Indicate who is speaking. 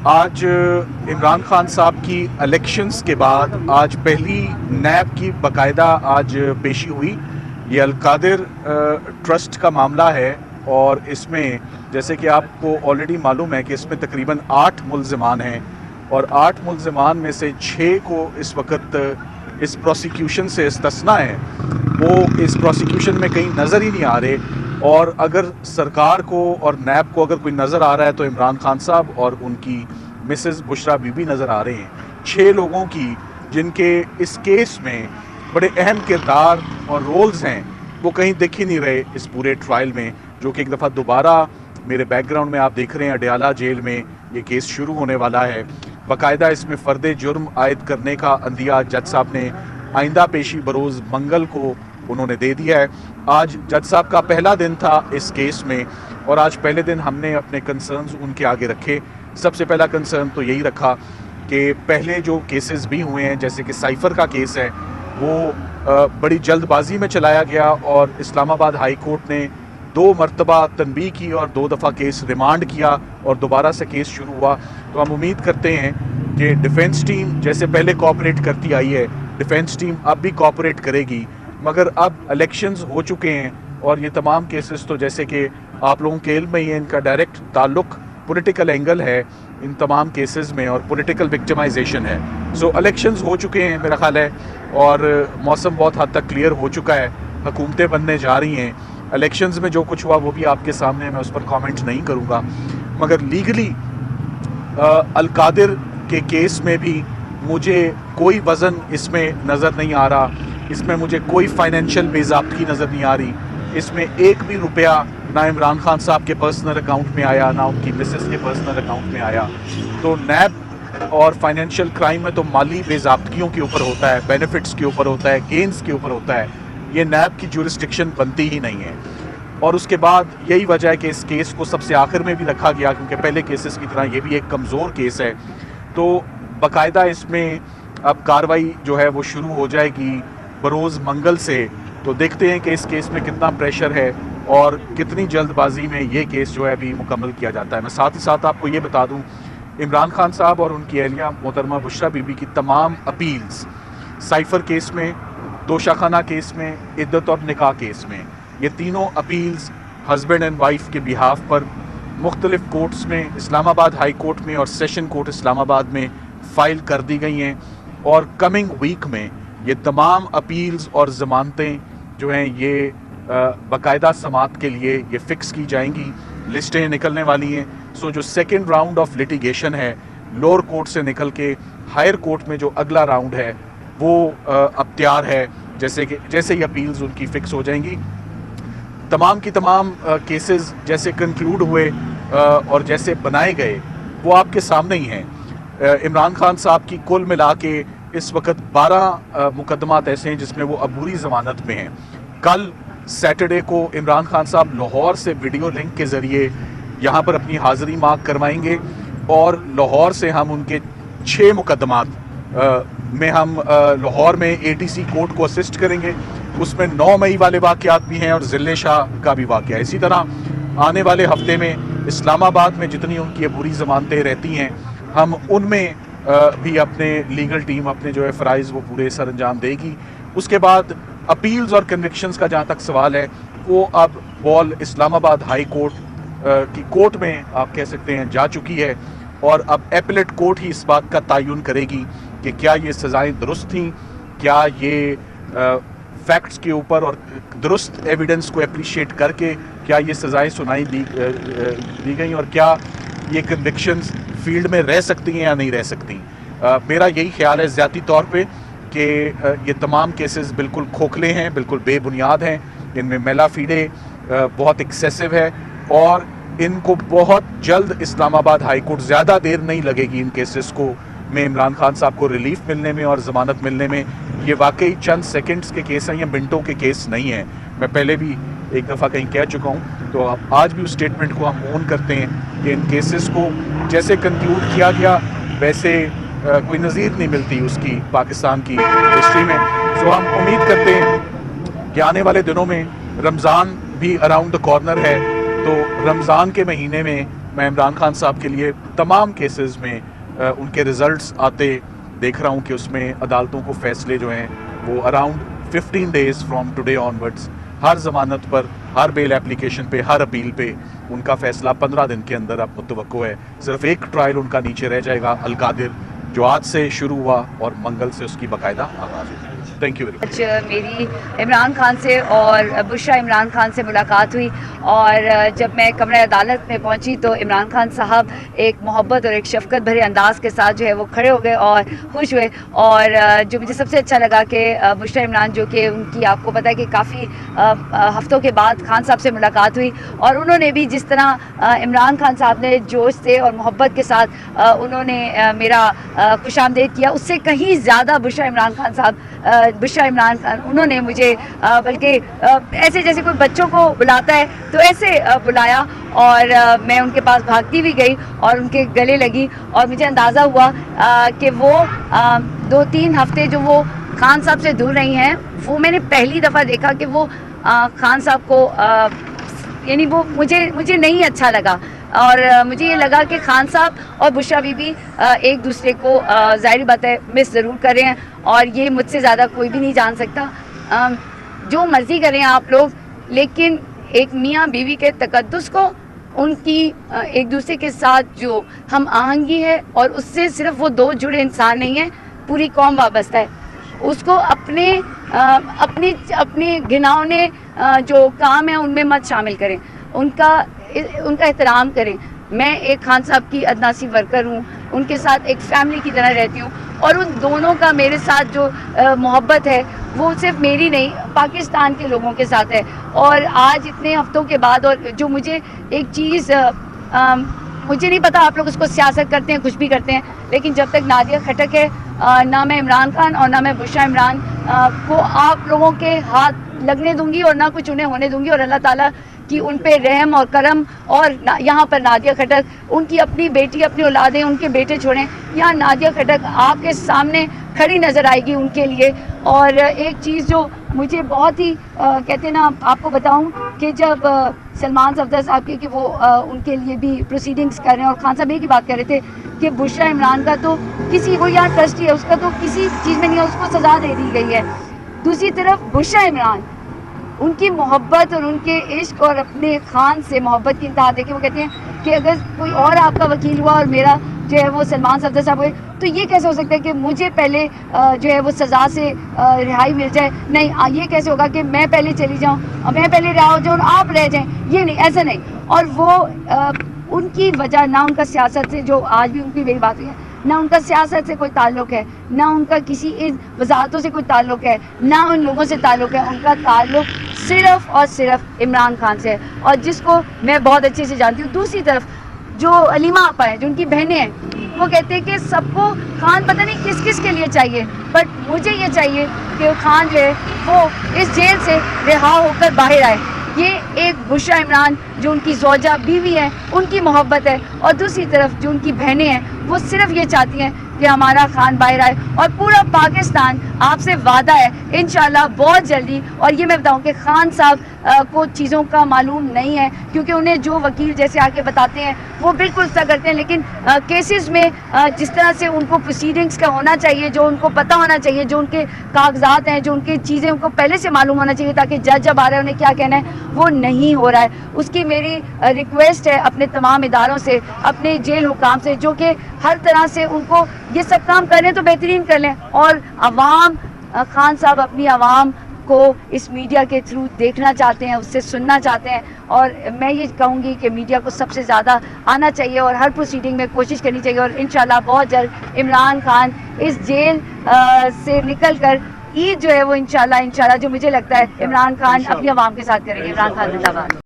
Speaker 1: आज इमरान खान साहब की इलेक्शंस के बाद आज पहली नैब की बाकायदा आज पेशी हुई। ये अलकादिर ट्रस्ट का मामला है और इसमें जैसे कि आपको ऑलरेडी मालूम है कि इसमें तकरीबन 8 मुल्ज़िमान हैं और 8 मुल्ज़िमान में से 6 को इस वक्त इस प्रोसिक्यूशन से इस्तिस्ना है, वो इस प्रोसिक्यूशन में कहीं नज़र ही नहीं आ रहे। और अगर सरकार को और नैब को अगर कोई नज़र आ रहा है तो इमरान खान साहब और उनकी मिसेस बुशरा बीबी नज़र आ रहे हैं। 6 लोगों की जिनके इस केस में बड़े अहम किरदार और रोल्स हैं वो कहीं दिख ही नहीं रहे इस पूरे ट्रायल में, जो कि एक दफ़ा दोबारा मेरे बैकग्राउंड में आप देख रहे हैं अडयाला जेल में ये केस शुरू होने वाला है। बाकायदा इसमें फ़र्द जुर्म आयद करने का अंदिया जज साहब ने आइंदा पेशी बरोज़ मंगल को उन्होंने दे दिया है। आज जज साहब का पहला दिन था इस केस में और आज पहले दिन हमने अपने कंसर्न्स उनके आगे रखे। सबसे पहला कंसर्न तो यही रखा कि पहले जो केसेस भी हुए हैं जैसे कि साइफ़र का केस है वो बड़ी जल्दबाजी में चलाया गया और इस्लामाबाद हाई कोर्ट ने 2 मरतबा तनबीह की और 2 दफ़ा केस रिमांड किया और दोबारा से केस शुरू हुआ। तो हम उम्मीद करते हैं कि डिफेंस टीम जैसे पहले कोऑपरेट करती आई है, डिफेंस टीम अब भी कोऑपरेट करेगी। मगर अब इलेक्शंस हो चुके हैं और ये तमाम केसेस तो जैसे कि आप लोगों के इल्म में ही है, इनका डायरेक्ट ताल्लुक पॉलिटिकल एंगल है इन तमाम केसेस में और पॉलिटिकल विक्टिमाइजेशन है। सो इलेक्शंस हो चुके हैं मेरा ख्याल है और मौसम बहुत हद तक क्लियर हो चुका है, हुकूमतें बनने जा रही हैं। इलेक्शंस में जो कुछ हुआ वो भी आपके सामने, मैं उस पर कमेंट नहीं करूँगा। मगर लीगली अलकादिर के केस में भी मुझे कोई वज़न इसमें नज़र नहीं आ रहा, इसमें मुझे कोई फाइनेंशियल बेज़ाब्तगी नज़र नहीं आ रही। इसमें एक भी रुपया ना इमरान खान साहब के पर्सनल अकाउंट में आया, ना उनकी मिसेस के पर्सनल अकाउंट में आया। तो नैब और फाइनेंशियल क्राइम में तो माली बेज़ाब्तगियों के ऊपर होता है, बेनिफिट्स के ऊपर होता है, गेंस के ऊपर होता है। ये नैब की जुरिस्डिक्शन बनती ही नहीं है और उसके बाद यही वजह है कि इस केस को सबसे आखिर में भी रखा गया क्योंकि पहले केसेस की तरह ये भी एक कमज़ोर केस है। तो बाकायदा इसमें अब कार्रवाई जो है वो शुरू हो जाएगी बरोज़ मंगल से। तो देखते हैं कि इस केस में कितना प्रेशर है और कितनी जल्दबाजी में ये केस जो है अभी मुकम्मल किया जाता है। मैं साथ ही साथ आपको ये बता दूं, इमरान खान साहब और उनकी अहलिया मोहतरमा बुशरा बीबी की तमाम अपील्स साइफ़र केस में, दोशाखाना केस में, इद्दत और निकाह केस में, ये तीनों अपील्स हस्बैंड एंड वाइफ के बिहाफ पर मुख्तलिफ़ कोर्ट्स में, इस्लामाबाद हाई कोर्ट में और सेशन कोर्ट इस्लामाबाद में फ़ाइल कर दी गई हैं और कमिंग वीक में ये तमाम अपील्स और ज़मानतें जो हैं ये बाकायदा समात के लिए ये फ़िक्स की जाएंगी, लिस्टें निकलने वाली हैं। सो जो सेकेंड राउंड ऑफ लिटिगेशन है लोअर कोर्ट से निकल के हायर कोर्ट में जो अगला राउंड है वो अब तैयार है। जैसे ही अपील्स उनकी फ़िक्स हो जाएंगी, तमाम की तमाम केसेस जैसे कंक्लूड हुए और जैसे बनाए गए वो आपके सामने ही हैं। इमरान खान साहब की कुल मिला के इस वक्त 12 मुकदमात ऐसे हैं जिसमें वो अबूरी ज़मानत में हैं। कल सैटरडे को इमरान खान साहब लाहौर से वीडियो लिंक के ज़रिए यहाँ पर अपनी हाज़िरी मार्क करवाएंगे और लाहौर से हम उनके 6 मुकदमात में हम लाहौर में ATC कोर्ट को असिस्ट करेंगे। उसमें 9 मई वाले वाक़यात भी हैं और ज़िले शाह का भी वाक़या। इसी तरह आने वाले हफ्ते में इस्लामाबाद में जितनी उनकी अबूरी ज़मानतें रहती हैं हम उनमें भी अपने लीगल टीम अपने जो है फ़राइज़ वो पूरे सर अंजाम देगी। उसके बाद अपील्स और कन्विक्शंस का जहाँ तक सवाल है वो अब बॉल इस्लामाबाद हाई कोर्ट की कोर्ट में आप कह सकते हैं जा चुकी है और अब एपलेट कोर्ट ही इस बात का तयन करेगी कि क्या ये सज़ाएँ दुरुस्त थीं, क्या ये फैक्ट्स के ऊपर और दुरुस्त एविडेंस को अप्रिशिएट करके क्या ये सज़ाएँ सुनाई दी गई और क्या ये कन्विक्शंस फील्ड में रह सकती हैं या नहीं रह सकती। मेरा यही ख्याल है ज़ाती तौर पे कि ये तमाम केसेस बिल्कुल खोखले हैं, बिल्कुल बेबुनियाद हैं, इनमें मेला फीडे बहुत एक्सेसिव है और इनको बहुत जल्द इस्लामाबाद हाई कोर्ट, ज़्यादा देर नहीं लगेगी इन केसेस को में इमरान खान साहब को रिलीफ मिलने में और ज़मानत मिलने में। ये वाकई चंद सेकंड्स के केस हैं, ये मिनटों के केस नहीं हैं। मैं पहले भी एक दफ़ा कहीं कह चुका हूँ, तो अब आज भी उस स्टेटमेंट को हम ओन करते हैं कि इन केसेस को जैसे कंक्लूड किया गया वैसे कोई नज़ीर नहीं मिलती उसकी पाकिस्तान की हिस्ट्री में। तो हम उम्मीद करते हैं कि आने वाले दिनों में रमज़ान भी अराउंड द कॉर्नर है, तो रमज़ान के महीने में میں عمران خان صاحب کے لیے تمام کیسز میں ان کے رزلٹس آتے دیکھ رہا ہوں کہ اس میں عدالتوں کو فیصلے جو ہیں وہ around 15 days from today onwards ہر ضمانت پر، ہر بیل اپلیکیشن پہ، ہر اپیل پہ ان کا فیصلہ 15 دن کے اندر اب متوقع ہے. صرف ایک ٹرائل ان کا نیچے رہ جائے گا، القادر، جو آج سے شروع ہوا اور منگل سے اس کی باقاعدہ آغاز ہوگی. Thank you very much.
Speaker 2: میری عمران خان سے اور بشرا عمران خان سے ملاقات ہوئی، اور جب میں کمرہ عدالت میں پہنچی تو عمران خان صاحب ایک محبت اور ایک شفقت بھرے انداز کے ساتھ جو ہے وہ کھڑے ہو گئے اور خوش ہوئے. اور جو مجھے سب سے اچھا لگا کہ بشرا عمران، جو کہ ان کی آپ کو پتہ ہے کہ کافی ہفتوں کے بعد خان صاحب سے ملاقات ہوئی، اور انہوں نے بھی جس طرح عمران خان صاحب نے جوش سے اور محبت کے ساتھ انہوں نے میرا خوش آمدید کیا، اس سے کہیں زیادہ بشرا عمران خان انہوں نے مجھے بلکہ ایسے جیسے کوئی بچوں کو بلاتا ہے تو ایسے بلایا، اور میں ان کے پاس بھاگتی بھی گئی اور ان کے گلے لگی، اور مجھے اندازہ ہوا کہ وہ 2-3 ہفتے جو وہ خان صاحب سے دور رہی ہیں، وہ میں نے پہلی دفعہ دیکھا کہ وہ خان صاحب کو یعنی وہ مجھے نہیں اچھا لگا، اور مجھے یہ لگا کہ خان صاحب اور بشرا بی بی ایک دوسرے کو ظاہری بات ہے مس ضرور کر رہے ہیں، اور یہ مجھ سے زیادہ کوئی بھی نہیں جان سکتا. جو مرضی کریں آپ لوگ، لیکن ایک میاں بیوی کے تقدس کو، ان کی ایک دوسرے کے ساتھ جو ہم آہنگی ہے، اور اس سے صرف وہ 2 جڑے انسان نہیں ہیں، پوری قوم وابستہ ہے، اس کو اپنے گھناؤنے جو کام ہیں ان میں مت شامل کریں، ان کا احترام کریں. میں ایک خان صاحب کی ادناسی ورکر ہوں، ان کے ساتھ ایک فیملی کی طرح رہتی ہوں، اور ان دونوں کا میرے ساتھ جو محبت ہے وہ صرف میری نہیں، پاکستان کے لوگوں کے ساتھ ہے. اور آج اتنے ہفتوں کے بعد، اور جو مجھے ایک چیز مجھے نہیں پتا آپ لوگ اس کو سیاست کرتے ہیں، کچھ بھی کرتے ہیں، لیکن جب تک نادیہ کھٹک ہے، نہ میں عمران خان اور نہ میں بشرا عمران کو آپ لوگوں کے ہاتھ لگنے دوں گی، اور نہ کچھ انہیں ہونے دوں گی. اور اللہ تعالیٰ کی ان پہ رحم اور کرم. اور یہاں پر نادیہ کھٹک، ان کی اپنی بیٹی، اپنی اولادیں، ان کے بیٹے چھوڑیں، یہاں نادیہ کھٹک آپ کے سامنے کھڑی نظر آئے گی ان کے لیے. اور ایک چیز جو مجھے بہت ہی کہتے ہیں نا، آپ کو بتاؤں کہ جب سلمان صفدر صاحب کہ وہ ان کے لیے بھی پروسیڈنگز کر رہے ہیں، اور خان صاحب ایک ہی بات کہہ رہے تھے کہ بشرا عمران کا تو وہ یہاں ٹرسٹی ہے، اس کا تو کسی چیز میں نہیں ہے، اس کو سزا دے دی گئی ہے. دوسری طرف بشرا عمران، ان کی محبت اور ان کے عشق اور اپنے خان سے محبت کی انتہا دیکھیں. وہ کہتے ہیں کہ اگر کوئی اور آپ کا وکیل ہوا اور میرا جو ہے وہ سلمان صفدر صاحب ہوئے تو یہ کیسے ہو سکتا ہے کہ مجھے پہلے جو ہے وہ سزا سے رہائی مل جائے. نہیں، یہ کیسے ہوگا کہ میں پہلے چلی جاؤں اور میں پہلے رہا ہو جاؤں اور آپ رہ جائیں. یہ نہیں، ایسا نہیں. اور وہ ان کی وجہ نہ ان کا سیاست سے، جو آج بھی ان کی میری بات ہوئی ہے، نہ ان کا سیاست سے کوئی تعلق ہے، نہ ان کا کسی ان وزارتوں سے کوئی تعلق ہے، نہ ان لوگوں سے تعلق ہے. ان کا تعلق صرف اور صرف عمران خان سے ہے، اور جس کو میں بہت اچھے سے جانتی ہوں. دوسری طرف جو علیمہ آپا ہیں، جو ان کی بہنیں ہیں، وہ کہتے ہیں کہ سب کو خان پتہ نہیں کس کس کے لیے چاہیے، بٹ مجھے یہ چاہیے کہ خان جو ہے وہ اس جیل سے رہا ہو کر باہر آئے. یہ ایک بشرا عمران جو ان کی زوجہ بیوی ہے، ان کی محبت ہے، اور دوسری طرف جو ان کی بہنیں ہیں وہ صرف یہ چاہتی ہیں کہ ہمارا خان باہر آئے. اور پورا پاکستان آپ سے وعدہ ہے انشاءاللہ بہت جلدی. اور یہ میں بتاؤں کہ خان صاحب کو چیزوں کا معلوم نہیں ہے، کیونکہ انہیں جو وکیل جیسے آ کے بتاتے ہیں وہ بالکل اس طرح کرتے ہیں، لیکن کیسز میں جس طرح سے ان کو پروسیڈنگز کا ہونا چاہیے، جو ان کو پتہ ہونا چاہیے، جو ان کے کاغذات ہیں، جو ان کی چیزیں ان کو پہلے سے معلوم ہونا چاہیے تاکہ جج جب آ رہا ہے انہیں کیا کہنا ہے، وہ نہیں ہو رہا ہے. اس کی میری ریکویسٹ ہے اپنے تمام اداروں سے، اپنے جیل حکام سے، جو کہ ہر طرح سے ان کو یہ سب کام کریں تو بہترین کر لیں. اور عوام، خان صاحب اپنی عوام کو اس میڈیا کے تھرو دیکھنا چاہتے ہیں، اس سے سننا چاہتے ہیں. اور میں یہ کہوں گی کہ میڈیا کو سب سے زیادہ آنا چاہیے اور ہر پروسیڈنگ میں کوشش کرنی چاہیے. اور انشاءاللہ بہت جلد عمران خان اس جیل سے نکل کر عید جو ہے وہ انشاءاللہ جو مجھے لگتا ہے عمران خان اپنی عوام کے ساتھ کریں گے. عمران خان زندہ باد.